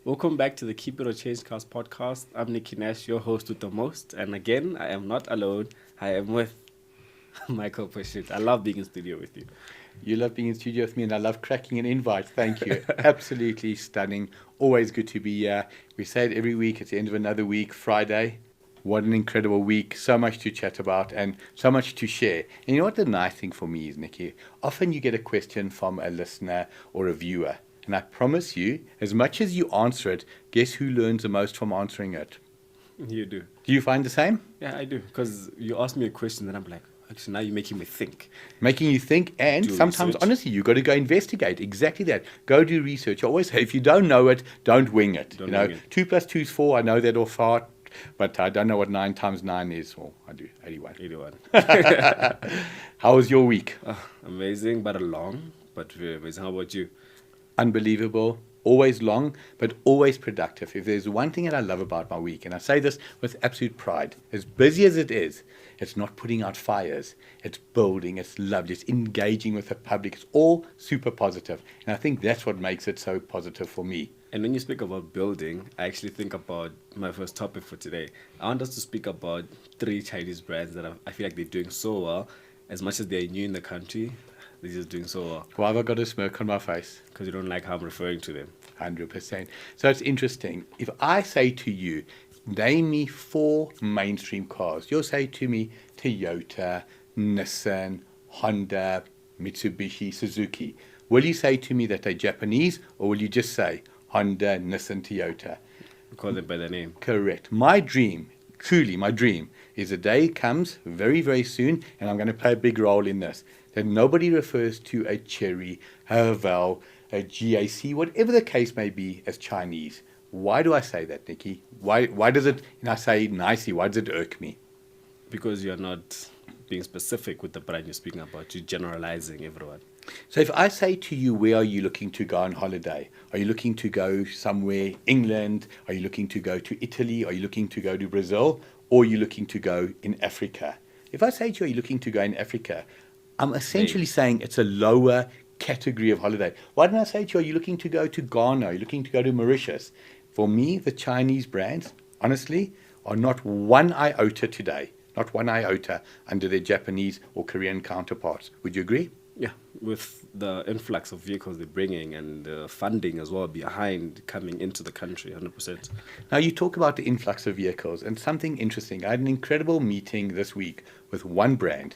Welcome back to the Keep It or Change Cars podcast. I'm Nicky Nesh, your host with the most. And again, I am not alone. I am with Michael Pashut. I love being in studio with you. You love being in studio with me, and I love cracking an invite. Thank you. Absolutely stunning. Always good to be here. We say it every week. It's the end of another week, Friday. What an incredible week. So much to chat about and so much to share. And you know what the nice thing for me is, Nicky? Often you get a question from a listener or a viewer. And I promise you, as much as you answer it, guess who learns the most from answering it? You do. Do you find the same? Yeah, I do. Because you ask me a question and I'm like, actually, now you're making me think. Making you think, and Do sometimes, research. honestly, you've got to go investigate. Exactly that. Go do research. I always say, if you don't know it, don't wing it. Don't you know, wing it. 2 plus 2 is 4. I know that off heart, but I don't know what 9 times 9 is. Well, I do, 81. 81. How was your week? Amazing, but long. But very amazing. How about you? Unbelievable. Always long, but always productive. If there's one thing that I love about my week, and I say this with absolute pride, as busy as it is, it's not putting out fires. It's building, it's lovely, it's engaging with the public. It's all super positive. And I think that's what makes it so positive for me. And when you speak about building, I actually think about my first topic for today. I want us to speak about 3 Chinese brands that I feel like they're doing so well. As much as they're new in the country, they're just doing so well. Why have I got a smirk on my face? Because you don't like how I'm referring to them. 100%. So it's interesting. If I say to you, name me 4 mainstream cars, you'll say to me Toyota, Nissan, Honda, Mitsubishi, Suzuki. Will you say to me that they're Japanese, or will you just say Honda, Nissan, Toyota? We call them by their name. Correct. My dream, truly my dream, is a day comes very, very soon, and I'm going to play a big role in this, that nobody refers to a Chery, a Haval, a GAC, whatever the case may be, as Chinese. Why do I say that, Nicky? Why does it, and I say it nicely, why does it irk me? Because you're not being specific with the brand you're speaking about. You're generalizing everyone. So if I say to you, where are you looking to go on holiday? Are you looking to go somewhere, England? Are you looking to go to Italy? Are you looking to go to Brazil? Or are you looking to go in Africa? If I say to you, are you looking to go in Africa? I'm essentially saying it's a lower category of holiday. Why don't I say to you, are you looking to go to Ghana? Are you looking to go to Mauritius? For me, the Chinese brands, honestly, are not one iota today, not one iota under their Japanese or Korean counterparts. Would you agree? Yeah, with the influx of vehicles they're bringing and the funding as well behind coming into the country, 100%. Now, you talk about the influx of vehicles, and something interesting. I had an incredible meeting this week with one brand.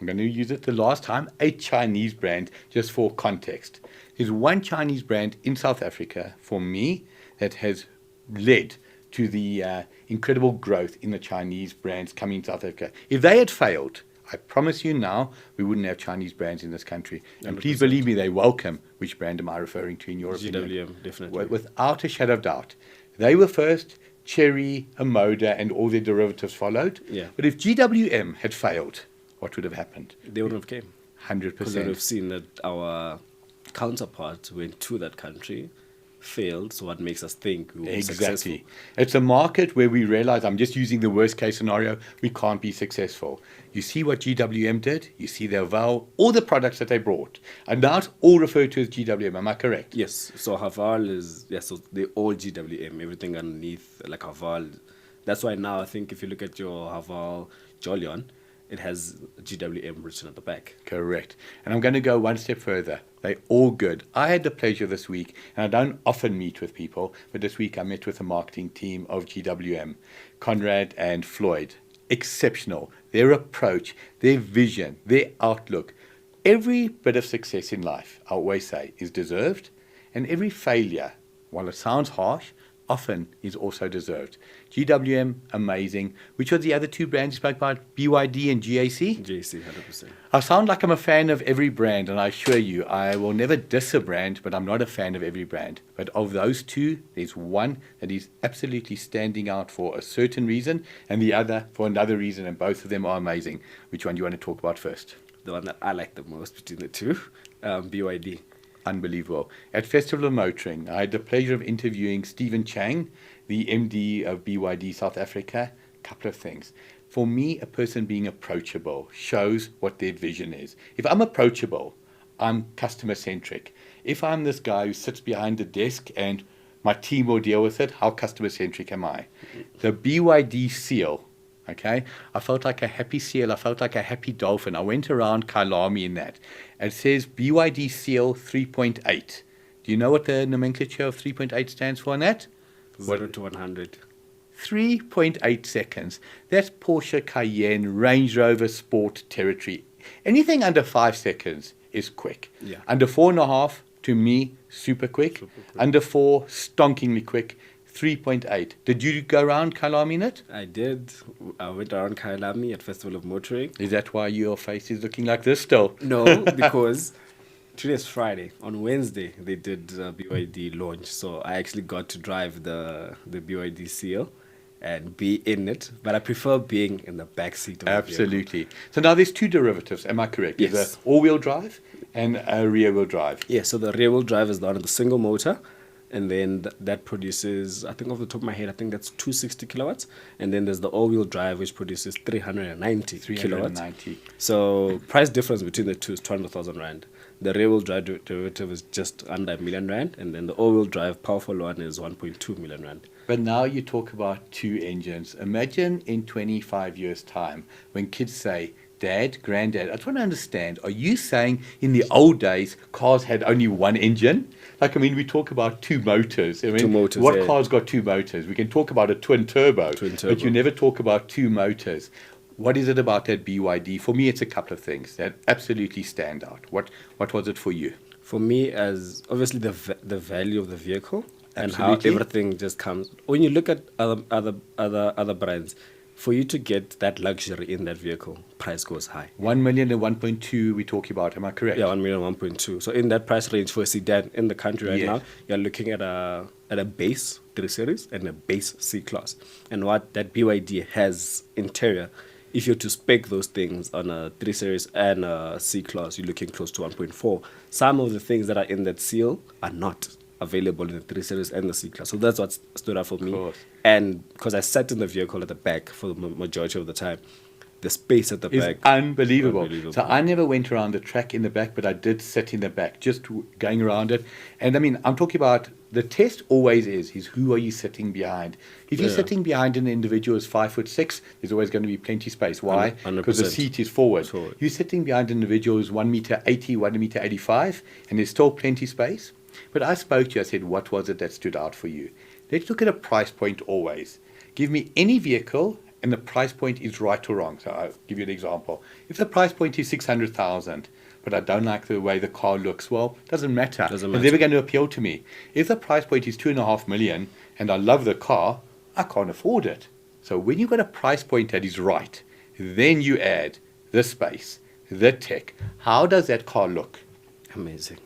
I'm going to use it the last time, a Chinese brand, just for context. There's one Chinese brand in South Africa, for me, that has led to the incredible growth in the Chinese brands coming to South Africa. If they had failed, I promise you now, we wouldn't have Chinese brands in this country. And 100%. please believe me, they welcome. Which brand am I referring to in your opinion? GWM, definitely. Without a shadow of doubt. They were first, Chery, Moda, and all their derivatives followed. Yeah. But if GWM had failed, what would have happened? They wouldn't have came. 100%. Because they would have seen that our counterparts went to that country, failed, so what makes us think we will be successful. Exactly. It's a market where we realize, I'm just using the worst case scenario, we can't be successful. You see what GWM did, you see their Haval, all the products that they brought, and now it's all referred to as GWM, am I correct? Yes, so Haval is, so they all GWM, everything underneath, like Haval. That's why now I think if you look at your Haval Jolion, it has GWM written at the back. Correct. And I'm going to go one step further. They're all good. I had the pleasure this week, and I don't often meet with people, but this week I met with the marketing team of GWM, Conrad and Floyd. Exceptional. Their approach, their vision, their outlook. Every bit of success in life, I always say, is deserved, and every failure, while it sounds harsh, often is also deserved. GWM, amazing. Which are the other 2 brands you spoke about? BYD and GAC? JC, 100%. I sound like I'm a fan of every brand, and I assure you, I will never diss a brand, but I'm not a fan of every brand. But of those 2, there's one that is absolutely standing out for a certain reason, and the other for another reason, and both of them are amazing. Which one do you want to talk about first? The one that I like the most between the 2, BYD. Unbelievable. At Festival of Motoring, I had the pleasure of interviewing Stephen Chang, the MD of BYD South Africa. A couple of things. For me, a person being approachable shows what their vision is. If I'm approachable, I'm customer centric. If I'm this guy who sits behind the desk and My team will deal with it. How customer centric am I? The BYD seal. Okay, I felt like a happy seal. I felt like a happy dolphin. I went around Kailami in that. It says BYD seal 3.8. Do you know what the nomenclature of 3.8 stands for on that? 0 to 100. 3.8 seconds. That's Porsche Cayenne, Range Rover Sport territory. Anything under 5 seconds is quick. Yeah. Under 4.5, to me, super quick. Super quick. Under 4, stonkingly quick. 3.8. Did you go around Kailami in it? I did. I went around Kailami at Festival of Motoring. Is that why your face is looking like this still? No, because today's Friday. On Wednesday, they did BYD launch. So I actually got to drive the BYD seal and be in it. But I prefer being in the back seat of the vehicle. Absolutely. So now there's two derivatives, am I correct? Yes. There's an all-wheel drive and a rear-wheel drive. Yeah, so the rear-wheel drive is done on the single motor. And then that produces, I think off the top of my head, I think that's 260 kilowatts. And then there's the all-wheel drive, which produces 390 kilowatts. 390. So price difference between the two is 200,000 rand. The rear-wheel drive derivative is just under R1 million, and then the all-wheel drive powerful one is 1.2 million rand. But now you talk about two engines. Imagine in 25 years' time when kids say, Dad, Granddad, I just want to understand, are you saying in the old days cars had only one engine? Like, I mean, we talk about two motors. I mean, Two motors, what yeah. car's got two motors? We can talk about a twin turbo, but you never talk about two motors. What is it about that BYD? For me, it's a couple of things that absolutely stand out. What was it for you? For me, as obviously the value of the vehicle and how Absolutely. everything just comes. When you look at other brands, for you to get that luxury in that vehicle, price goes high. 1 million and 1.2 we talk about, am I correct? Yeah, 1 million, 1.2. So in that price range for a sedan in the country right Yes. now, you're looking at a base 3 Series and a base C Class. And what that BYD has interior, if you're to spec those things on a 3 Series and a C Class, you're looking close to 1.4. Some of the things that are in that seal are not available in the 3 Series and the C Class. So that's what stood out for me. course. And because I sat in the vehicle at the back for the majority of the time, the space at the Is back. unbelievable. Unbelievable. So I never went around the track in the back, but I did sit in the back, just going around it. And I mean, I'm talking about the test always is who are you sitting behind? If you're Yeah. sitting behind an individual who's 5'6", there's always going to be plenty space. Why? 100%. Because the seat is forward. Forward. You're sitting behind an individual who's 1.80 m, 1.85 m, and there's still plenty space. But I spoke to you, I said, what was it that stood out for you? Let's look at a price point always. Give me any vehicle and the price point is right or wrong. So I'll give you an example. If the price point is 600,000, but I don't like the way the car looks, well, doesn't matter. Doesn't It's matter. never going to appeal to me. If the price point is 2.5 million and I love the car, I can't afford it. So when you've got a price point that is right, then you add the space, the tech. How does that car look? Amazing.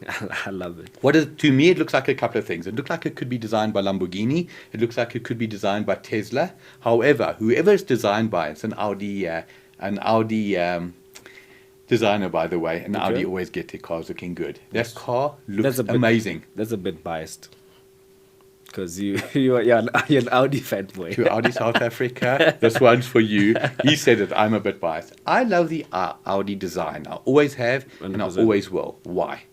I love it. To me, it looks like a couple of things. It looks like it could be designed by Lamborghini. It looks like it could be designed by Tesla. However, whoever it's designed by, it's an Audi designer, by the way. And Okay. Audi always get their cars looking good. That car looks That's a bit- amazing. That's a bit biased. Because you're an Audi fanboy. To Audi South Africa, this one's for you. He said it. I'm a bit biased. I love the Audi design. I always have, and I 100%. always will. Why?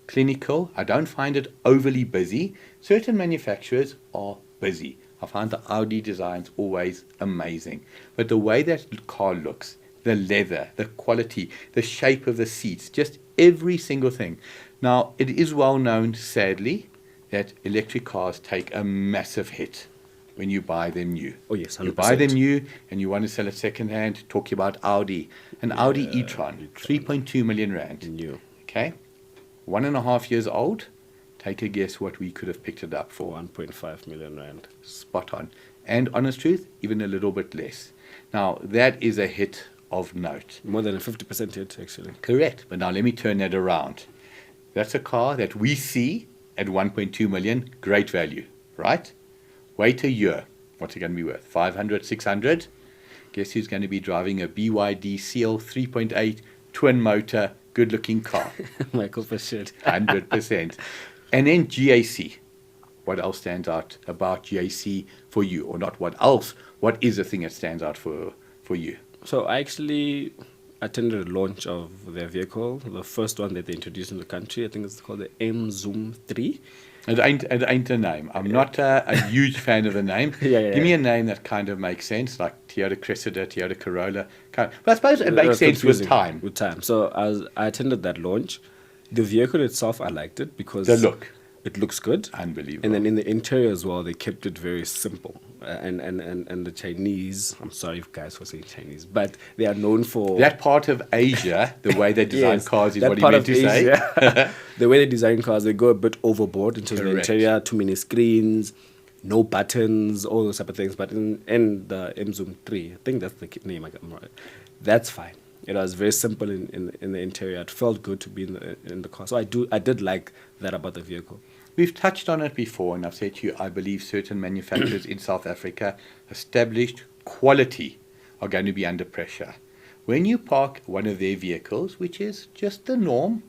Clinical. I don't find it overly busy. Certain manufacturers are busy. I find the Audi designs always amazing. But the way that car looks, the leather, the quality, the shape of the seats, just every single thing. Now, it is well known, sadly, that electric cars take a massive hit when you buy them new. Oh, yes, 100%. You buy them new and you want to sell it second hand, talking about Audi. An Audi e-tron, 3.2 million rand. New Okay? 1.5 years old. Take a guess what we could have picked it up for for. 1.5 million rand. Spot on. And honest truth, even a little bit less. Now, that is a hit of note. More than a 50% hit, actually. Correct. But now let me turn that around. That's a car that we see at 1.2 million, great value, right? Wait a year. What's it going to be worth? 500, 600? Guess who's going to be driving a BYD Seal 3.8 twin motor, good looking car? Michael Pashut. 100%. And then GAC. What else stands out about GAC for you? Or not what else? What is the thing that stands out for you? So I actually attended a launch of their vehicle, the first one that they introduced in the country. I think it's called the M-Zoom 3. It ain't a name. I'm not a huge fan of the name. Yeah. Give me a name that kind of makes sense, like Toyota Cressida, Toyota Corolla. But I suppose it makes sense with time. With time. So I attended that launch. The vehicle itself, I liked it because The look. it looks good. Unbelievable. And then in the interior as well, they kept it very simple. And the Chinese, I'm sorry guys for saying Chinese, but they are known for That part of Asia, the way they design Yes, cars is that what he part meant of to say. Asia, the way they design cars, they go a bit overboard in terms of the Correct. interior, too many screens, no buttons, all those type of things. But in the M-Zoom 3, I think that's the name, I'm right. That's fine. It was very simple in the interior. It felt good to be in the car. So I did like that about the vehicle. We've touched on it before, and I've said to you, I believe certain manufacturers in South Africa, established quality, are going to be under pressure. When you park one of their vehicles, which is just the norm,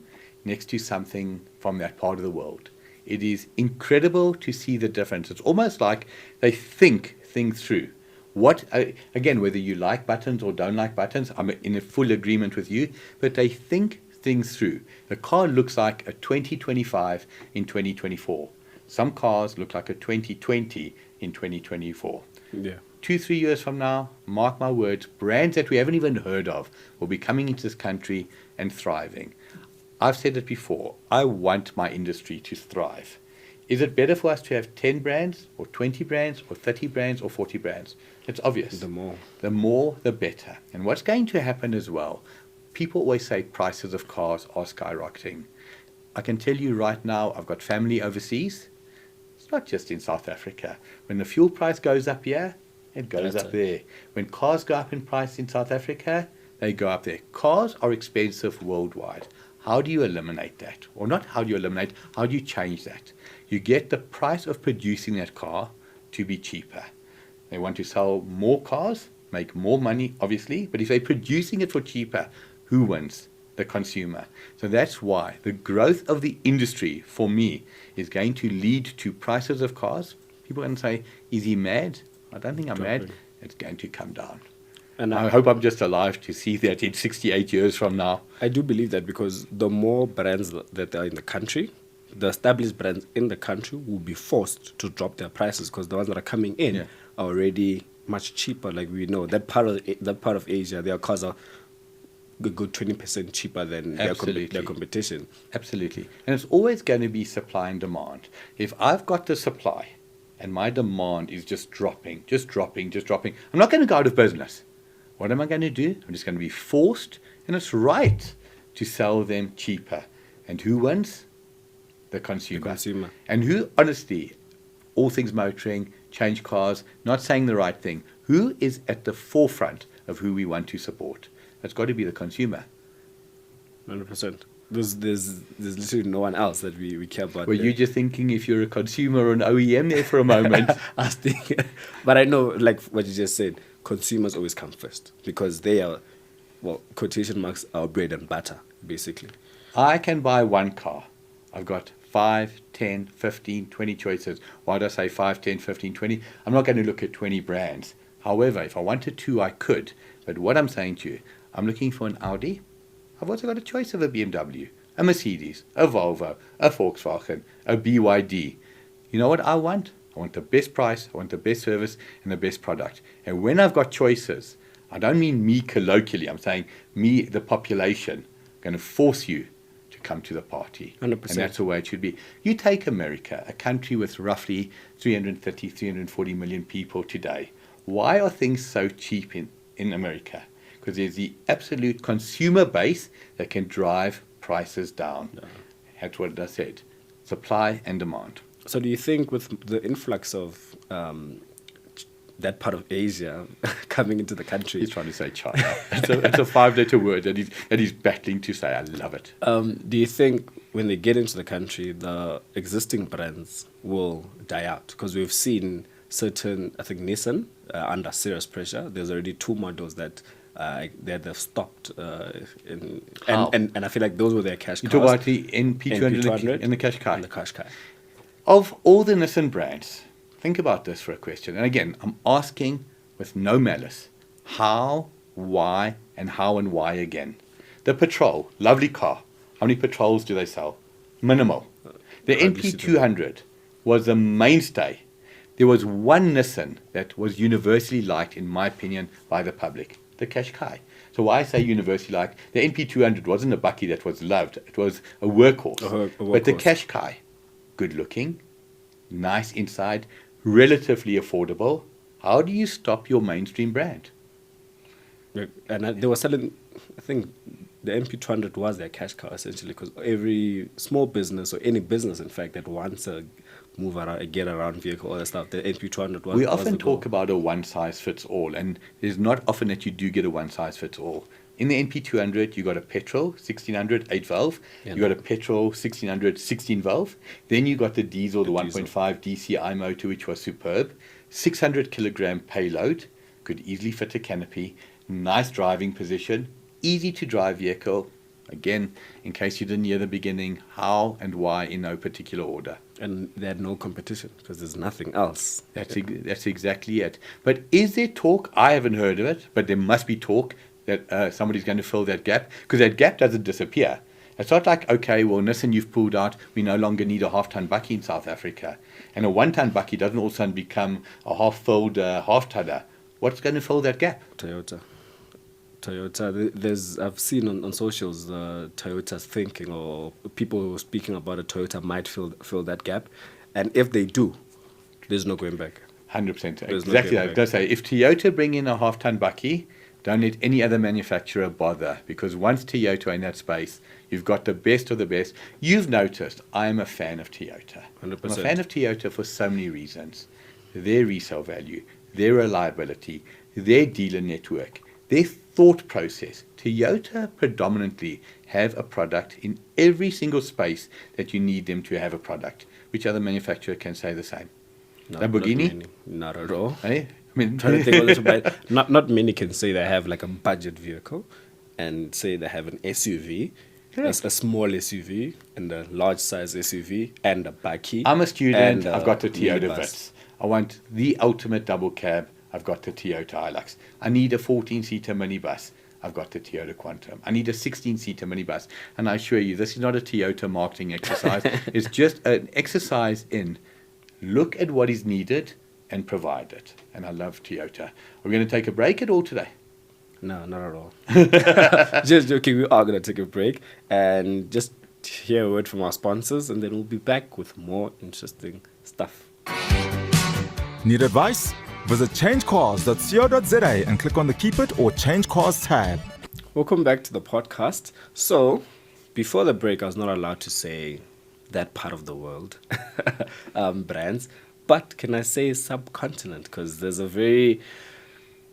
next to something from that part of the world, it is incredible to see the difference. It's almost like they think things through. Again, whether you like buttons or don't like buttons, I'm in a full agreement with you, but they think things through. The car looks like a 2025 in 2024. Some cars look like a 2020 in 2024. Yeah. 2-3 years from now, mark my words, brands that we haven't even heard of will be coming into this country and thriving. I've said it before, I want my industry to thrive. Is it better for us to have 10 brands or 20 brands or 30 brands or 40 brands? It's obvious. The more. The more, the better. And what's going to happen as well, people always say prices of cars are skyrocketing. I can tell you right now, I've got family overseas. It's not just in South Africa. When the fuel price goes up here, it goes up there. When cars go up in price in South Africa, they go up there. Cars are expensive worldwide. How do you eliminate that? Or not how do you eliminate, how do you change that? You get the price of producing that car to be cheaper. They want to sell more cars, make more money, obviously, but if they're producing it for cheaper, who wins? The consumer. So that's why the growth of the industry, for me, is going to lead to prices of cars. People are going to say, is he mad? I don't think I'm mad. It's going to come down. And I hope I'm just alive to see that in 68 years from now. I do believe that because the more brands that are in the country, the established brands in the country will be forced to drop their prices because the ones that are coming in are already much cheaper. Like we know, that part of Asia, their cars are a good 20% cheaper than their competition. Absolutely. And it's always going to be supply and demand. If I've got the supply and my demand is just dropping, I'm not going to go out of business. What am I going to do? I'm just going to be forced, and it's right to sell them cheaper. And who wins? The consumer. And who, honestly, all things motoring, change cars, not saying the right thing. Who is at the forefront of who we want to support? That's got to be the consumer. 100%. There's literally no one else that we care about. Were you just thinking if you're a consumer or an OEM there for a moment? I was thinking, but I know, like what you just said, consumers always come first because they are, well, quotation marks, our bread and butter, basically. I can buy one car. I've got 5, 10, 15, 20 choices. Why do I say 5, 10, 15, 20? I'm not going to look at 20 brands. However, if I wanted to, I could. But what I'm saying to you, I'm looking for an Audi. I've also got a choice of a BMW, a Mercedes, a Volvo, a Volkswagen, a BYD. You know what I want? I want the best price, I want the best service, and the best product. And when I've got choices, I don't mean me colloquially, I'm saying me, the population, going to force you to come to the party. 100%. And that's the way it should be. You take America, a country with roughly 330, 340 million people today. Why are things so cheap in America? Because there's the absolute consumer base that can drive prices down. Yeah. That's what I said. Supply and demand. So do you think with the influx of that part of Asia coming into the country... He's trying to say China. It's a 5-letter word that he's battling to say. I love it. Do you think when they get into the country, the existing brands will die out? Because we've seen certain, I think Nissan, under serious pressure. There's already 2 models that... they've stopped, and I feel like those were their cash cars. You talk about the NP200 and the Qashqai. And the Qashqai. Of all the Nissan brands, think about this for a question. And again, I'm asking with no malice. How why, and how and why again. The Patrol, lovely car. How many Patrols do they sell? Minimal. The NP200 was a mainstay. There was one Nissan that was universally liked, in my opinion, by the public, the Qashqai. So why I say universally liked, the NP200 wasn't a bakkie that was loved. It was a workhorse. A workhorse. But the Qashqai, good looking, nice inside, relatively affordable. How do you stop your mainstream brand? And they were selling, I think the MP200 was their cash car essentially, because every small business, or any business in fact, that wants a move around, a get around vehicle, all that stuff, the MP200 was. We often talk about a one size fits all, and there's not often that you do get a one size fits all. In the NP200, you got a petrol 1600 8 valve, you got a petrol 1600 16 valve, then you got the diesel, the 1.5 DCI motor, which was superb, 600 kilogram payload, could easily fit a canopy, nice driving position, easy to drive vehicle. Again, in case you didn't hear the beginning, how and why in no particular order. And they had no competition because there's nothing else. That's exactly it. But is there talk? I haven't heard of it, but there must be talk that somebody's going to fill that gap, because that gap doesn't disappear. It's not like, okay, well, Nissan, you've pulled out, we no longer need a half-ton bakkie in South Africa. And a one-ton bakkie doesn't all of a sudden become a half-filled half-tonner. What's going to fill that gap? Toyota. I've seen on socials Toyota's thinking, or people who are speaking about it, Toyota might fill that gap, and if they do, there's no going back. 100%. Exactly. I was say, if Toyota bring in a half-ton bakkie, don't let any other manufacturer bother, because once Toyota are in that space, you've got the best of the best. You've noticed I am a fan of Toyota. 100%. I'm a fan of Toyota for so many reasons. Their resale value, their reliability, their dealer network, their thought process. Toyota predominantly have a product in every single space that you need them to have a product. Which other manufacturer can say the same? No, Lamborghini? Not at all. Eh? I mean, Trying to think a little bit. Not many can say they have like a budget vehicle and say they have an SUV, a small SUV, and a large size SUV, and a bakkie. I'm a student. I've got the minibus. Toyota Vitz. I want the ultimate double cab. I've got the Toyota Hilux. I need a 14-seater minibus. I've got the Toyota Quantum. I need a 16-seater minibus. And I assure you, this is not a Toyota marketing exercise. It's just an exercise in look at what is needed and provide it. And I love Toyota. Are we going to take a break at all today? No, not at all. Just joking. We are going to take a break and just hear a word from our sponsors, and then we'll be back with more interesting stuff. Need advice? Visit changecars.co.za and click on the Keep It or Change Cars tab. Welcome back to the podcast. So, before the break, I was not allowed to say that part of the world brands, but can I say subcontinent? Because there's a very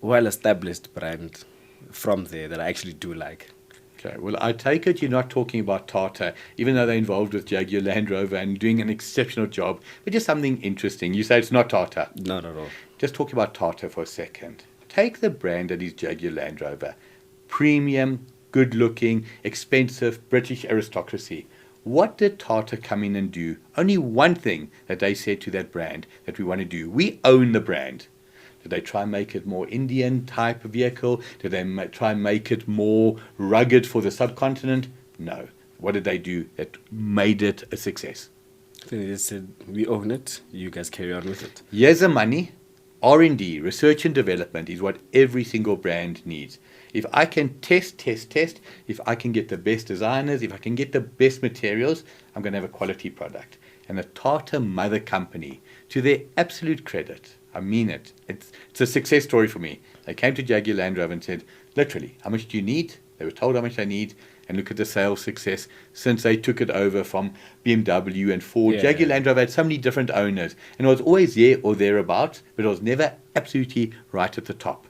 well-established brand from there that I actually do like. Okay, well, I take it you're not talking about Tata, even though they're involved with Jaguar Land Rover and doing an exceptional job, but just something interesting. You say it's not Tata. Not at all. Just talk about Tata for a second. Take the brand that is Jaguar Land Rover. Premium, good-looking, expensive, British aristocracy. What did Tata come in and do? Only one thing that they said to that brand that we want to do. We own the brand. Did they try and make it more Indian type of vehicle? Did they try and make it more rugged for the subcontinent? No. What did they do that made it a success? I think they just said, we own it, you guys carry on with it. Here's the money. R&D, research and development, is what every single brand needs. If I can test, if I can get the best designers, if I can get the best materials, I'm going to have a quality product. And the Tata mother company, to their absolute credit, I mean it, it's a success story for me. They came to Jaguar Land Rover and said, literally, how much do you need? They were told how much they need, and look at the sales success since they took it over from BMW and Ford. Yeah. Jaguar Land Rover had so many different owners, and it was always there or thereabouts, but it was never absolutely right at the top.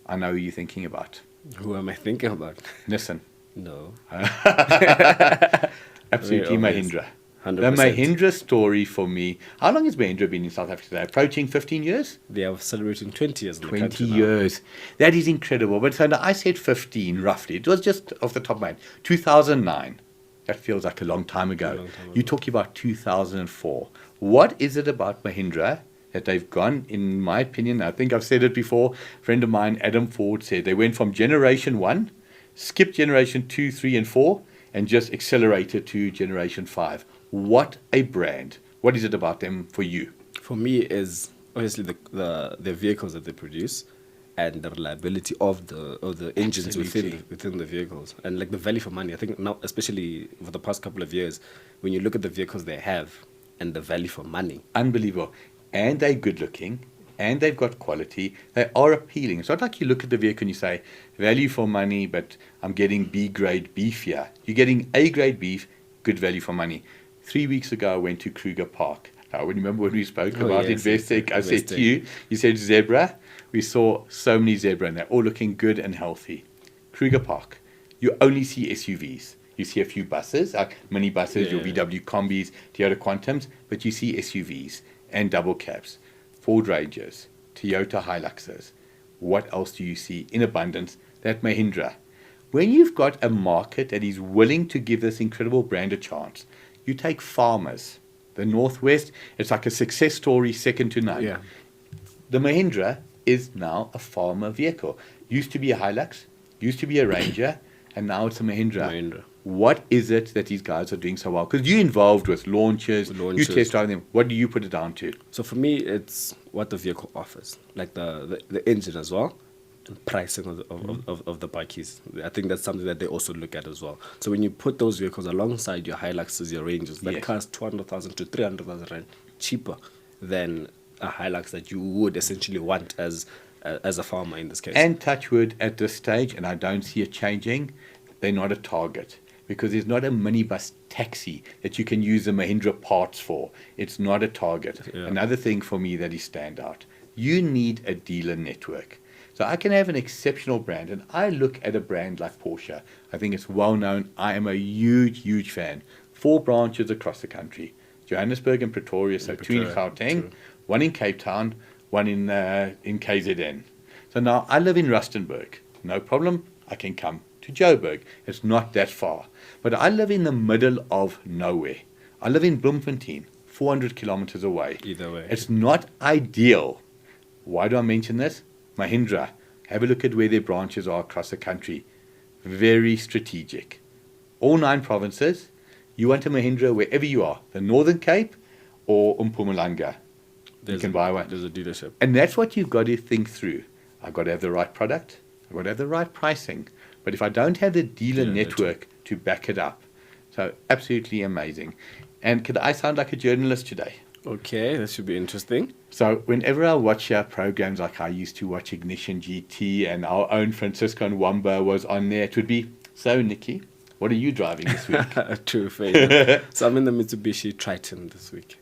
I know who you're thinking about. Who am I thinking about? Nissan. No. Absolutely Very obvious. Mahindra. 100%. The Mahindra story for me. How long has Mahindra been in South Africa today? Approaching 15 years? They are celebrating 20 years in the 20 country now. years. That is incredible. But so now I said 15 roughly. It was just off the top of my head. 2009. That feels like a long time ago. long time ago. You're talking about 2004. What is it about Mahindra that they've gone, in my opinion, I think I've said it before, a friend of mine, Adam Ford, said they went from generation 1, skipped generation 2, 3, and 4, and just accelerated to generation 5. What a brand. What is it about them for you? For me, is obviously the vehicles that they produce and the reliability of the engines within the vehicles, and like the value for money. I think now, especially for the past couple of years, when you look at the vehicles they have and the value for money, Unbelievable. And they're good looking, and they've got quality. They are appealing. It's not like you look at the vehicle and you say, value for money, but I'm getting B grade beef here. You're getting A grade beef, good value for money. 3 weeks ago, I went to Kruger Park. I remember when we spoke about Investec, I said to you, you said zebra. We saw so many zebra, and they're all looking good and healthy. Kruger Park, you only see SUVs. You see a few buses, like mini buses, your VW Combis, Toyota Quantums, but you see SUVs and double cabs, Ford Rangers, Toyota Hiluxes. What else do you see in abundance? That Mahindra. When you've got a market that is willing to give this incredible brand a chance, you take farmers. The Northwest, it's like a success story second to none. Yeah. The Mahindra is now a farmer vehicle. Used to be a Hilux, used to be a Ranger, and now it's a Mahindra. What is it that these guys are doing so well? Because you're involved with launches, you test drive them. What do you put it down to? So for me, it's what the vehicle offers, like the engine as well, and pricing of the bikies. I think that's something that they also look at as well. So when you put those vehicles alongside your Hiluxes, your Rangers, that cost 200,000 to 300,000 rand cheaper than a Hilux that you would essentially want as a farmer in this case. And touch wood at this stage, and I don't see it changing, they're not a target. Because there's not a minibus taxi that you can use the Mahindra parts for. It's not a target. Yeah. Another thing for me that is standout, you need a dealer network. So I can have an exceptional brand, and I look at a brand like Porsche. I think it's well known. I am a huge, huge fan. 4 branches across the country. Johannesburg and Pretoria, so 2 in Gauteng, 1 in Cape Town, 1 in KZN. So now I live in Rustenburg. No problem, I can come to Joburg. It's not that far. But I live in the middle of nowhere. I live in Bloemfontein, 400 kilometers away. Either way. It's not ideal. Why do I mention this? Mahindra. Have a look at where their branches are across the country. Very strategic. All 9 provinces. You want a Mahindra wherever you are. The Northern Cape or Mpumalanga. You can buy one. There's a dealership. And that's what you've got to think through. I've got to have the right product. I've got to have the right pricing. But if I don't have the dealer network to back it up, so absolutely amazing. And could I sound like a journalist today? Okay, that should be interesting. So whenever I watch programs like I used to watch Ignition GT and our own Francisco Nwamba was on there, it would be, so Nicky, what are you driving this week? True favorite. So I'm in the Mitsubishi Triton this week.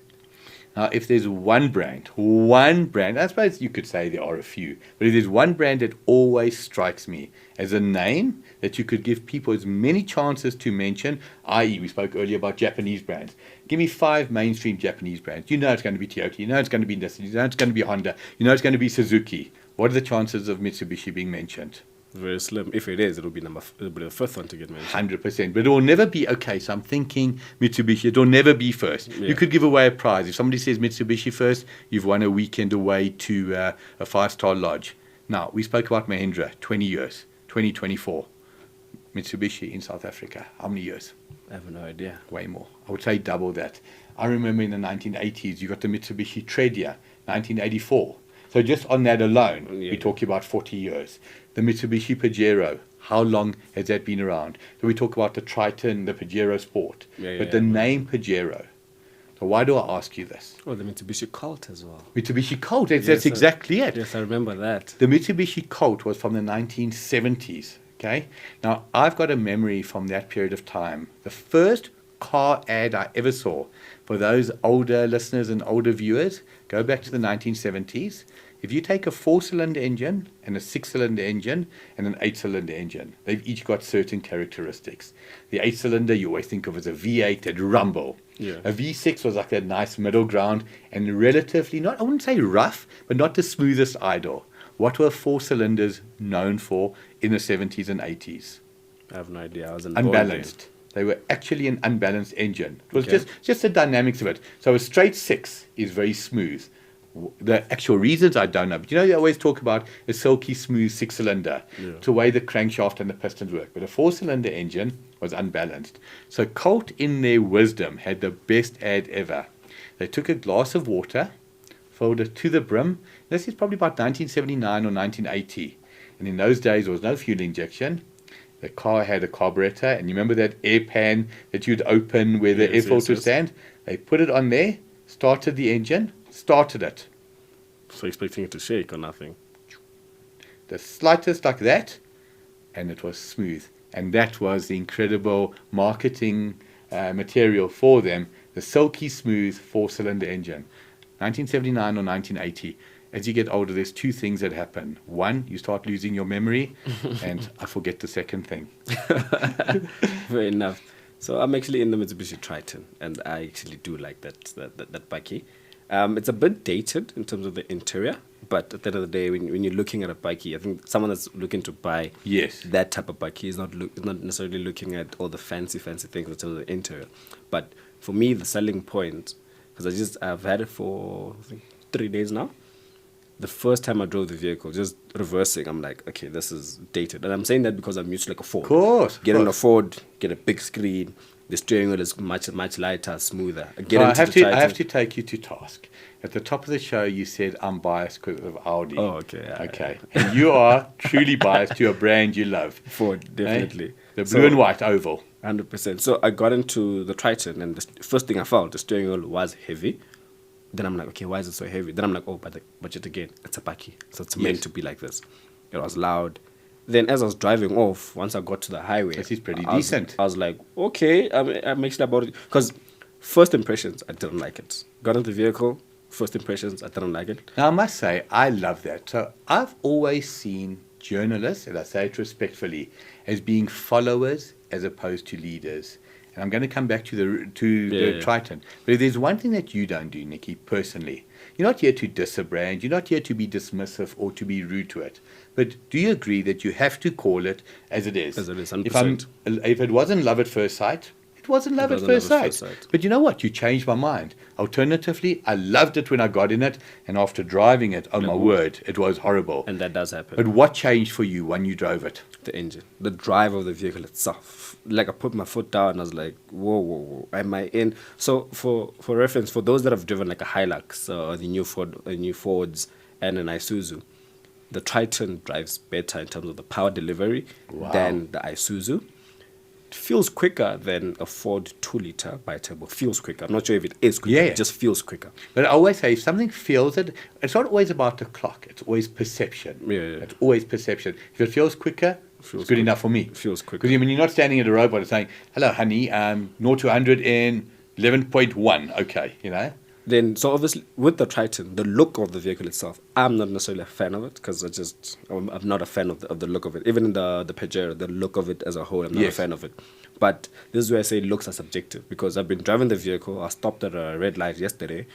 Now, if there's one brand, I suppose you could say there are a few, but if there's one brand that always strikes me as a name that you could give people as many chances to mention, i.e. we spoke earlier about Japanese brands. Give me 5 mainstream Japanese brands. You know it's going to be Toyota, you know it's going to be Nissan, you know it's going to be Honda, you know it's going to be Suzuki. What are the chances of Mitsubishi being mentioned? Very slim. If it is, it'll be the 5th one to get mentioned. 100%. But it will never be, okay, so I'm thinking Mitsubishi, it will never be first. Yeah. You could give away a prize. If somebody says Mitsubishi first, you've won a weekend away to a 5-star lodge. Now, we spoke about Mahindra, 20 years, 2024. Mitsubishi in South Africa, how many years? I have no idea. Way more. I would say double that. I remember in the 1980s, you got the Mitsubishi Tredia, 1984. So just on that alone, we're talking about 40 years. The Mitsubishi Pajero, how long has that been around? So we talk about the Triton, the Pajero Sport, but the name Pajero. So why do I ask you this? Oh, the Mitsubishi Colt as well. Mitsubishi Colt, that's exactly it. Yes, I remember that. The Mitsubishi Colt was from the 1970s, okay? Now, I've got a memory from that period of time. The first car ad I ever saw, for those older listeners and older viewers, go back to the 1970s. If you take a 4-cylinder engine and a 6-cylinder engine and an 8-cylinder engine, they've each got certain characteristics. The 8-cylinder you always think of as a V8 that rumble. Yeah. A V6 was like that nice middle ground and relatively, not, I wouldn't say rough, but not the smoothest idle. What were 4-cylinders known for in the 70s and 80s? I have no idea. I was unbalanced. They were actually an unbalanced engine. It was just the dynamics of it. So a straight 6 is very smooth. The actual reasons I don't know. But they always talk about a silky smooth 6-cylinder. Yeah. It's the way the crankshaft and the pistons work. But a 4-cylinder engine was unbalanced. So Colt, in their wisdom, had the best ad ever. They took a glass of water, filled it to the brim. This is probably about 1979 or 1980. And in those days, there was no fuel injection. The car had a carburetor. And you remember that air pan that you'd open where the air filter stand? They put it on there, started the engine, started it. So expecting it to shake or nothing? The slightest like that, and it was smooth. And that was the incredible marketing material for them, the silky smooth 4-cylinder engine. 1979 or 1980. As you get older, there's two things that happen. One, you start losing your memory, and I forget the second thing. Fair enough. So I'm actually in the Mitsubishi Triton, and I actually do like that buggy. It's a bit dated in terms of the interior, but at the end of the day, when you're looking at a buggy, I think someone that's looking to buy that type of buggy is not necessarily looking at all the fancy things in terms of the interior. But for me, the selling point, because I've had it for I think 3 days now. The first time I drove the vehicle, just reversing, I'm like, okay, this is dated. And I'm saying that because I'm used to like a Ford. Of course. Get on a Ford, get a big screen. The steering wheel is much lighter, smoother. I have to take you to task. At the top of the show, you said I'm biased because of Audi. Oh, okay. Yeah, okay. And you are truly biased to a brand you love. Ford, definitely. The blue and white oval. 100%. So I got into the Triton, and the first thing I found, the steering wheel was heavy. Then I'm like, okay, why is it so heavy? Then I'm like, oh, but the budget again, it's a buggy. So it's meant to be like this. It was loud. Then as I was driving off, once I got to the highway, this is pretty decent. I was like, okay, I'm actually about it. Because first impressions, I didn't like it. Got into the vehicle, first impressions, I didn't like it. Now, I must say, I love that. So I've always seen journalists, and I say it respectfully, as being followers as opposed to leaders. And I'm going to come back to the Triton. But if there's one thing that you don't do, Nicky, personally, you're not here to diss a brand. You're not here to be dismissive or to be rude to it. But do you agree that you have to call it as it is? As it is, 100%. If it wasn't love at first sight, it wasn't love at first sight. But you know what? You changed my mind. Alternatively, I loved it when I got in it. And after driving it, oh my word, it was horrible. And that does happen. But what changed for you when you drove it? The engine, the drive of the vehicle itself. Like I put my foot down, and I was like, whoa, am I in? So for reference, for those that have driven like a Hilux, the new Fords, and an Isuzu, the Triton drives better in terms of the power delivery than the Isuzu. It feels quicker than a Ford 2-liter bi-turbo. Feels quicker. I'm not sure if it is quicker. It just feels quicker. But I always say, if something feels it, it's not always about the clock. It's always perception. It's always perception. If it feels quicker, it's good enough for me. Feels quicker. Because when you're not standing at a robot and saying, hello, honey, 0 to 100 in 11.1. Okay, Then, so obviously, with the Triton, the look of the vehicle itself, I'm not necessarily a fan of it because I'm not a fan of the look of it. Even in the Pajero, the look of it as a whole, I'm not a fan of it. But this is where I say looks are subjective because I've been driving the vehicle. I stopped at a red light yesterday.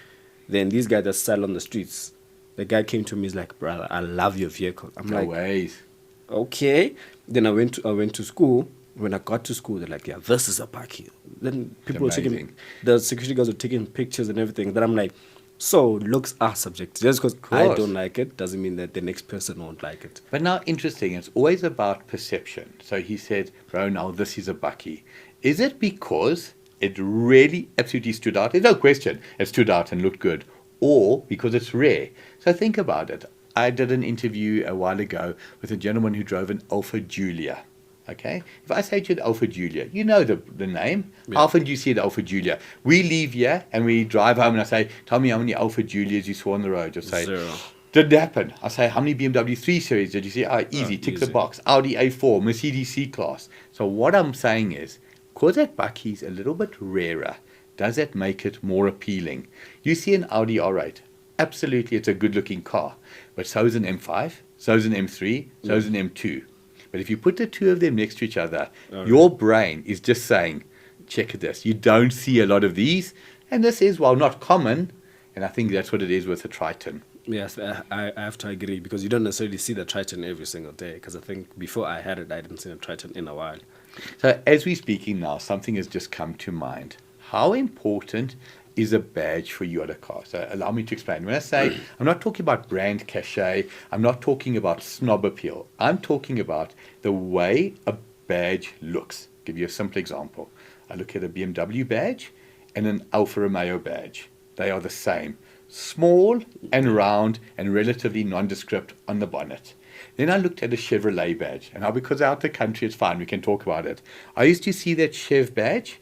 Then these guys that sell on the streets, the guy came to me, he's like, brother, I love your vehicle. I'm like, ways. Okay. Then I went to school. When I got to school, they're like, yeah, this is a buggy. Then people were taking, the security guards were taking pictures and everything. Then I'm like, so looks are subjective. Just because I don't like it doesn't mean that the next person won't like it. But now, interesting, it's always about perception. So he said, bro, now this is a buggy. Is it because it really absolutely stood out? There's no question it stood out and looked good. Or because it's rare. So think about it. I did an interview a while ago with a gentleman who drove an Alfa Giulia. Okay, if I say to you Alfa Giulia, you know the name. Yeah. How often do you see the Alfa Giulia? We leave here and we drive home and I say, tell me how many Alfa Giulias you saw on the road. You'll say, 0. Didn't happen. I say, how many BMW 3 Series did you see? Easy, tick the box. Audi A4, Mercedes C-Class. So what I'm saying is, because that buggy's a little bit rarer, does that make it more appealing? You see an Audi R8. Absolutely, it's a good-looking car. But so is an M5, so is an M3, so is an M2. But if you put the two of them next to each other, your brain is just saying, check this. You don't see a lot of these. And this is, well, not common. And I think that's what it is with the Triton. Yes, I have to agree because you don't necessarily see the Triton every single day. Because I think before I had it, I didn't see a Triton in a while. So as we're speaking now, something has just come to mind. How important is a badge for you on a car? So allow me to explain. When I say, I'm not talking about brand cachet, I'm not talking about snob appeal. I'm talking about the way a badge looks. I'll give you a simple example. I look at a BMW badge and an Alfa Romeo badge. They are the same. Small and round and relatively nondescript on the bonnet. Then I looked at a Chevrolet badge. And now because out the country, it's fine. We can talk about it. I used to see that Chev badge.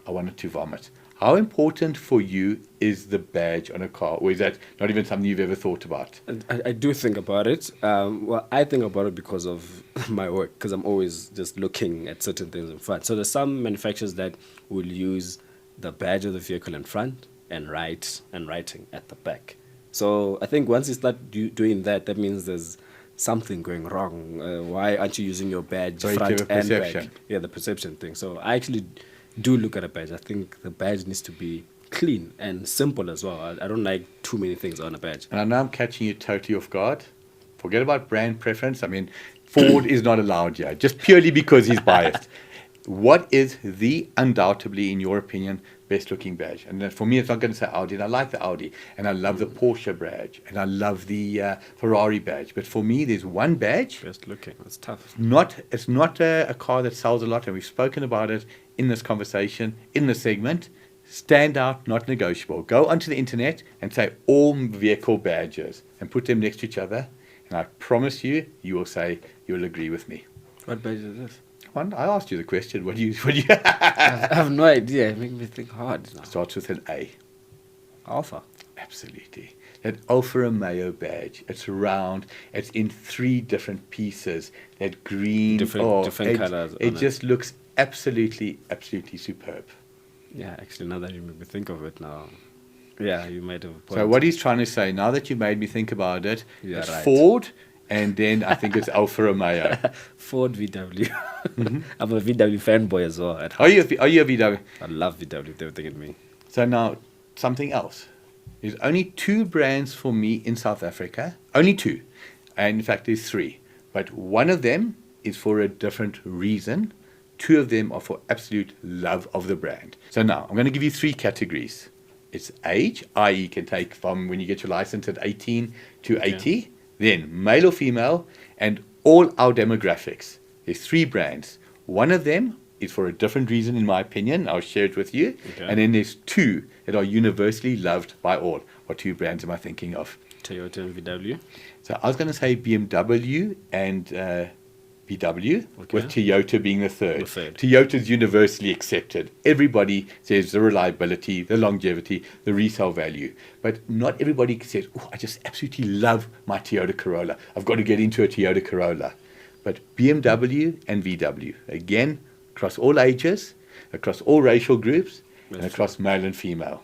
I wanted to vomit. How important for you is the badge on a car? Or is that not even something you've ever thought about? I do think about it. Well, I think about it because of my work, because I'm always just looking at certain things in front. So there's some manufacturers that will use the badge of the vehicle in front and writing at the back. So I think once you start doing that, that means there's something going wrong. Why aren't you using your badge So front you have a and perception. back? Yeah, the perception thing. So I actually do look at a badge. I think the badge needs to be clean and simple as well. I don't like too many things on a badge. And I know I'm catching you totally off guard. Forget about brand preference. I mean, Ford is not allowed here, just purely because he's biased. What is the undoubtedly, in your opinion, best looking badge? And then for me, it's not going to say Audi. And I like the Audi. And I love the Porsche badge. And I love the Ferrari badge. But for me, there's one badge. Best looking. That's tough. It's not a car that sells a lot. And we've spoken about it in this conversation, in this segment. Stand out, not negotiable. Go onto the internet and say all vehicle badges and put them next to each other. And I promise you, you will say you'll agree with me. What badge is this? One, I asked you the question. What do you? I have no idea. It makes me think hard now. Starts with an A. Alpha. Absolutely. That Alfa Romeo badge. It's round. It's in 3 different pieces. That green. Different colors. It just looks absolutely superb. Yeah, actually, now that you make me think of it now, yeah, you might have a point. So what he's trying to say, now that you made me think about it, Yeah, it's right. Ford, and then I think it's Alfa Romeo. Ford VW. I'm a VW fanboy as well. At Are you a VW? I love VW. They were thinking me. So now, something else. There's only 2 brands for me in South Africa. Only 2. And in fact, there's 3. But one of them is for a different reason. 2 of them are for absolute love of the brand. So now, I'm going to give you 3 categories. It's age, i.e. you can take from when you get your license at 18 to 80. Then male or female, and all our demographics. There's 3 brands. One of them is for a different reason, in my opinion. I'll share it with you. Okay. And then there's 2 that are universally loved by all. What 2 brands am I thinking of? Toyota and VW. So I was going to say BMW and VW, with Toyota being the third. Toyota's universally accepted. Everybody says the reliability, the longevity, the resale value. But not everybody says, oh, I just absolutely love my Toyota Corolla. I've got to get into a Toyota Corolla. But BMW and VW, again, across all ages, across all racial groups, and across male and female.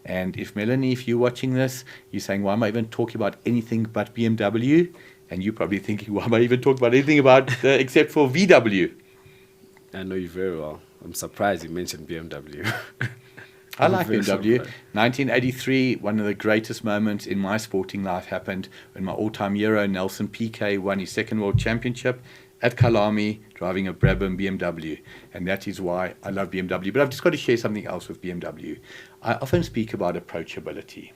And if Melanie, if you're watching this, you're saying, why am I even talking about anything but BMW? And you're probably thinking, why am I even talking about anything about except for VW? I know you very well. I'm surprised you mentioned BMW. I like very BMW. surprised. 1983, one of the greatest moments in my sporting life happened when my all-time hero, Nelson Piquet, won his 2nd World Championship at Kalami, driving a Brabham BMW. And that is why I love BMW. But I've just got to share something else with BMW. I often speak about approachability.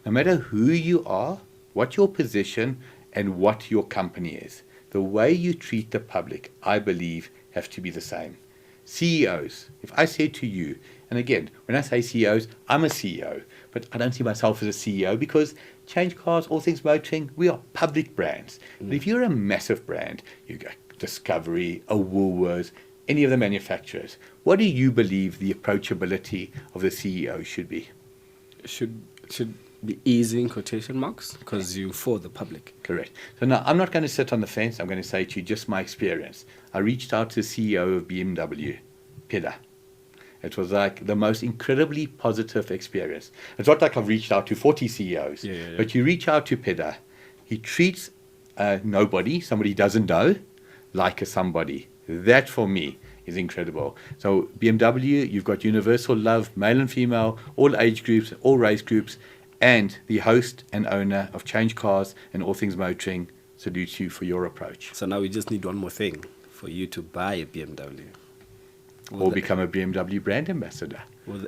No matter who you are, what your position, and what your company is, the way you treat the public, I believe, have to be the same. CEOs, if I say to you, and again, when I say CEOs, I'm a CEO, but I don't see myself as a CEO because CHANGECARS, All Things Motoring, we are public brands. But if you're a massive brand, you go Discovery, a Woolworths, any of the manufacturers, what do you believe the approachability of the CEO should be? Should be easy in quotation marks because you for the public. Correct. So now I'm not going to sit on the fence. I'm going to say to you just my experience. I reached out to the CEO of BMW, Peter. It was like the most incredibly positive experience. It's not like I've reached out to 40 CEOs, but you reach out to Peter. He treats nobody, somebody he doesn't know, like a somebody. That for me is incredible. So BMW, you've got universal love, male and female, all age groups, all race groups, and the host and owner of CHANGECARS and All Things Motoring salutes you for your approach. So now we just need one more thing for you to buy a BMW. or become a BMW brand ambassador.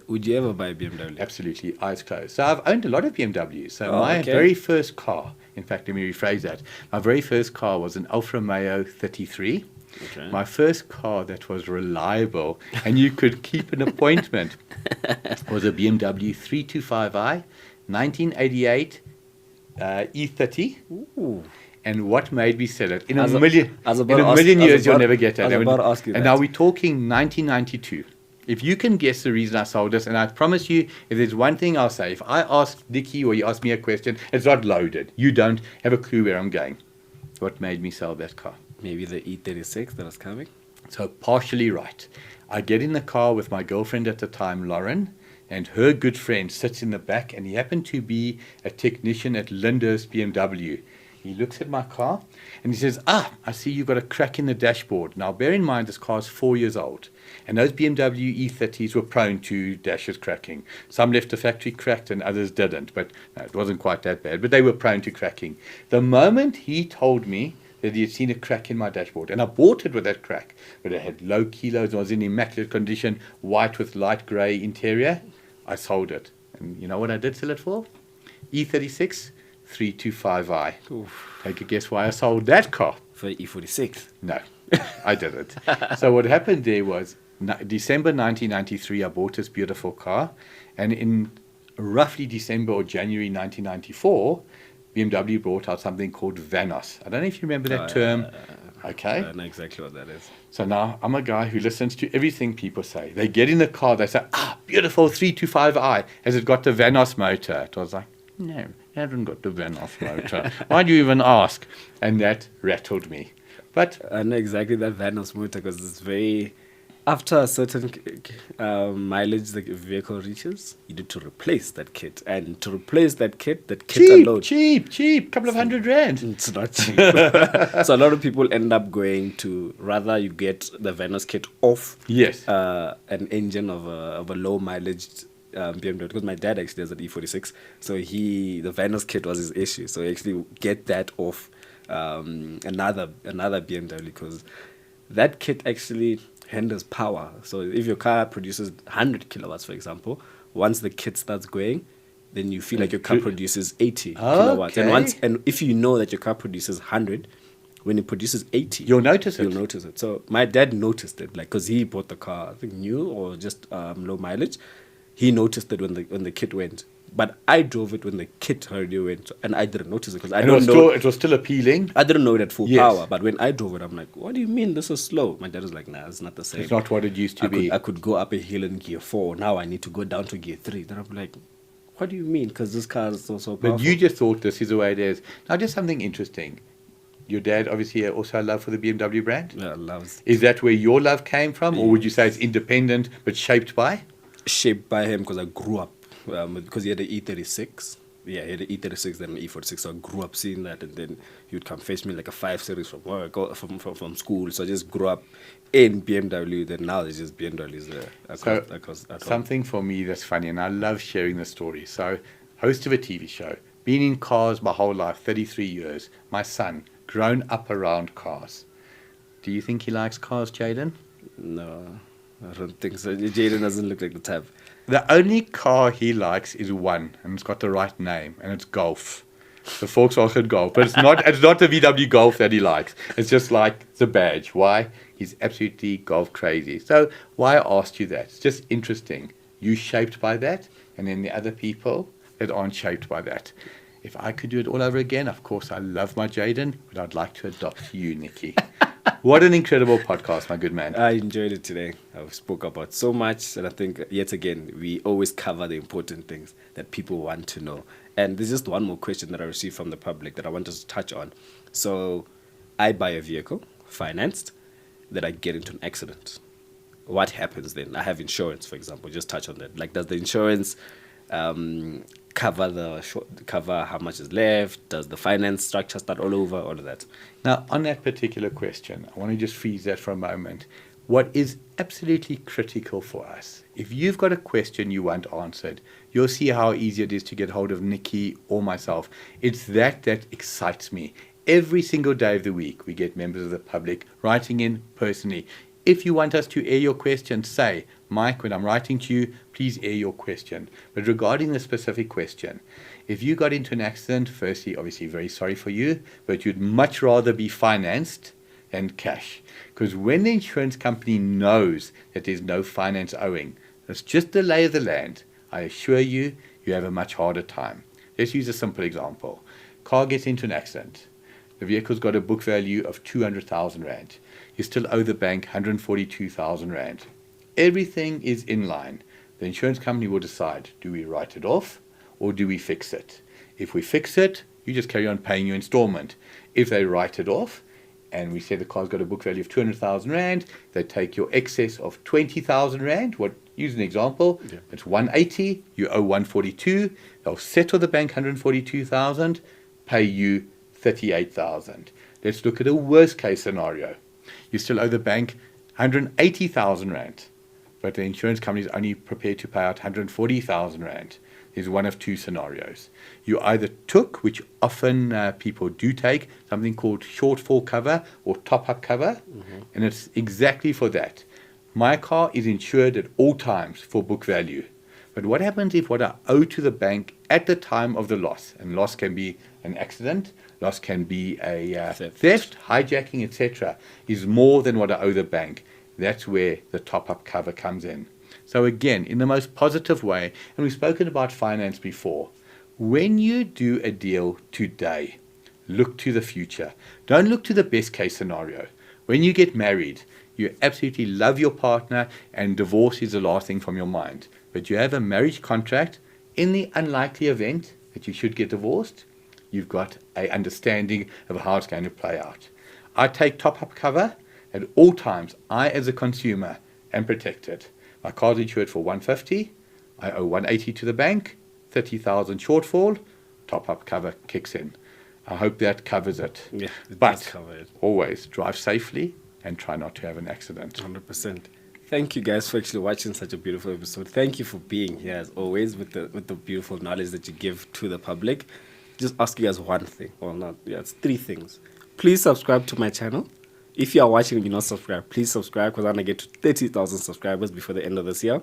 Would you ever buy a BMW? Absolutely, eyes closed. So I've owned a lot of BMWs. So my okay. very first car, in fact, let me rephrase that. My very first car was an Alfa Romeo 33. Okay. My first car that was reliable and you could keep an appointment was a BMW 325i, 1988 E30. Ooh. And what made me sell it? In a I was million years, you'll never get it. I was about to ask you and that. now we're talking 1992. If you can guess the reason I sold this, and I promise you, if there's one thing I'll say, if I ask Nicky or you ask me a question, it's not loaded. You don't have a clue where I'm going. What made me sell that car? Maybe the E36 that was coming. So partially right. I get in the car with my girlfriend at the time, Lauren, and her good friend sits in the back, and he happened to be a technician at Lyndhurst BMW. He looks at my car and he says, I see you've got a crack in the dashboard. Now, bear in mind, this car is 4 years old. And those BMW E30s were prone to dashes cracking. Some left the factory cracked and others didn't. But no, it wasn't quite that bad. But they were prone to cracking. The moment he told me that he had seen a crack in my dashboard, and I bought it with that crack, but it had low kilos and was in immaculate condition, white with light grey interior, I sold it. And you know what I did sell it for? E36. 325i. Oof. Take a guess why I sold that car. For E46. No, I didn't. So what happened there was December 1993, I bought this beautiful car. And in roughly December or January 1994, BMW brought out something called Vanos. I don't know if you remember that term. Okay. I know exactly what that is. So now I'm a guy who listens to everything people say. They get in the car, they say, beautiful 325i. Has it got the Vanos motor? It was like, no, it hasn't got the Vanos motor. Why do you even ask? And that rattled me. But I know exactly that Vanos motor because it's very... After a certain mileage the vehicle reaches, you need to replace that kit. And to replace that kit alone... Cheap. Couple of $100. It's not cheap. So a lot of people end up going to... Rather you get the Vanos kit off Yes. an engine of a low mileage BMW, because my dad actually has an E46, so the Vanos kit was his issue. So he actually get that off another BMW, because that kit actually hinders power. So if your car produces 100 kilowatts, for example, once the kit starts going, then you feel like your car produces 80 kilowatts. And if you know that your car produces 100, when it produces 80, you'll notice it. So my dad noticed it, like, because he bought the car, I think new or just low mileage. He noticed it when the kit went, but I drove it when the kit already went, and I didn't notice it because it was still appealing. I didn't know it at full power, but when I drove it, I'm like, "What do you mean this is slow?" My dad was like, "Nah, it's not the same. It's not what it used to be." I could go up a hill in gear 4. Now I need to go down to gear 3. Then I'm like, "What do you mean?" Because this car is so powerful. But you just thought this is the way it is. Now, just something interesting. Your dad obviously also a love for the BMW brand. Yeah, loves. Is that where your love came from, or would you say it's independent but shaped by? Shaped by him, because I grew up because he had an E36. Yeah, he had an E36 then an E46. So I grew up seeing that, and then he would come fetch me like a 5 Series from work or from school. So I just grew up in BMW. Then now there's just BMWs there. Across something for me that's funny, and I love sharing the story. So, host of a TV show, been in cars my whole life, 33 years. My son, grown up around cars. Do you think he likes cars, Jaden? No, I don't think so. Jaden doesn't look like the type. The only car he likes is one, and it's got the right name, and it's Golf. The Volkswagen Golf. But it's not the VW Golf that he likes. It's just like the badge. Why? He's absolutely Golf crazy. So why I asked you that? It's just interesting. You shaped by that, and then the other people that aren't shaped by that. If I could do it all over again, of course, I love my Jaden, but I'd like to adopt you, Nicky. What an incredible podcast, my good man. I enjoyed it today. I spoke about so much, and I think, yet again, we always cover the important things that people want to know. And there's just one more question that I received from the public that I want us to touch on. So, I buy a vehicle, financed, that I get into an accident. What happens then? I have insurance, for example. Just touch on that. Like, does the insurance cover how much is left? Does the finance structure start all over? All of that. Now, on that particular question, I want to just freeze that for a moment. What is absolutely critical for us, if you've got a question you want answered, you'll see how easy it is to get hold of Nicky or myself. It's that excites me. Every single day of the week, we get members of the public writing in personally. If you want us to air your question, say, Mike, when I'm writing to you, please air your question. But regarding the specific question, if you got into an accident, firstly, obviously very sorry for you, but you'd much rather be financed than cash. Because when the insurance company knows that there's no finance owing, it's just the lay of the land, I assure you, you have a much harder time. Let's use a simple example. Car gets into an accident. The vehicle's got a book value of 200,000 Rand. You still owe the bank 142,000 Rand. Everything is in line. The insurance company will decide, do we write it off or do we fix it? If we fix it, you just carry on paying your installment. If they write it off, and we say the car's got a book value of 200,000 Rand, they take your excess of 20,000 Rand. Use an example. Yeah. It's 180, you owe 142. They'll settle the bank 142,000, pay you 38,000. Let's look at a worst case scenario. You still owe the bank 180,000 Rand, but the insurance company is only prepared to pay out 140,000 Rand. There's one of two scenarios. You either took, which often people do take, something called shortfall cover or top-up cover, and it's exactly for that. My car is insured at all times for book value. But what happens if what I owe to the bank at the time of the loss, and loss can be an accident, loss can be a theft, hijacking, etc., is more than what I owe the bank? That's where the top-up cover comes in. So again, in the most positive way, and we've spoken about finance before, when you do a deal today, look to the future. Don't look to the best case scenario. When you get married, you absolutely love your partner and divorce is the last thing from your mind. But you have a marriage contract. In the unlikely event that you should get divorced, you've got an understanding of how it's going to play out. I take top-up cover at all times. I, as a consumer, am protected. My car's insured for 150. I owe 180 to the bank, 30,000 shortfall. Top-up cover kicks in. I hope that covers it. Yeah, it but does cover it. Always drive safely and try not to have an accident. 100%. Thank you guys for actually watching such a beautiful episode. Thank you for being here as always with the beautiful knowledge that you give to the public. Just ask you guys one thing. Well, not, yeah, it's three things. Please subscribe to my channel. If you are watching and you're not subscribed, please subscribe because I'm going to get to 30,000 subscribers before the end of this year.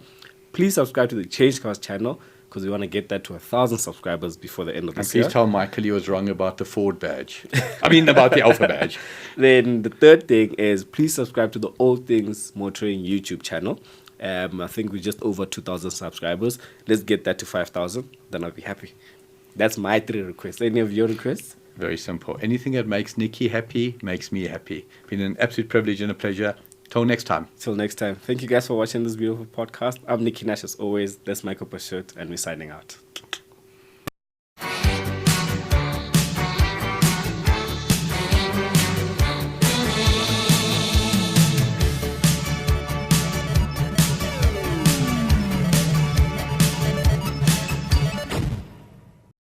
Please subscribe to the CHANGECARS channel because we want to get that to 1,000 subscribers before the end of this year. And please tell Michael he was wrong about the Ford badge. I mean, about the Alpha badge. Then the third thing is please subscribe to the All Things Motoring YouTube channel. I think we're just over 2,000 subscribers. Let's get that to 5,000. Then I'll be happy. That's my 3 requests. Any of your requests? Very simple. Anything that makes Nicky happy makes me happy. Been an absolute privilege and a pleasure. Till next time. Till next time. Thank you guys for watching this beautiful podcast. I'm Nicky Nesh as always. That's Michael Pashut and we're signing out.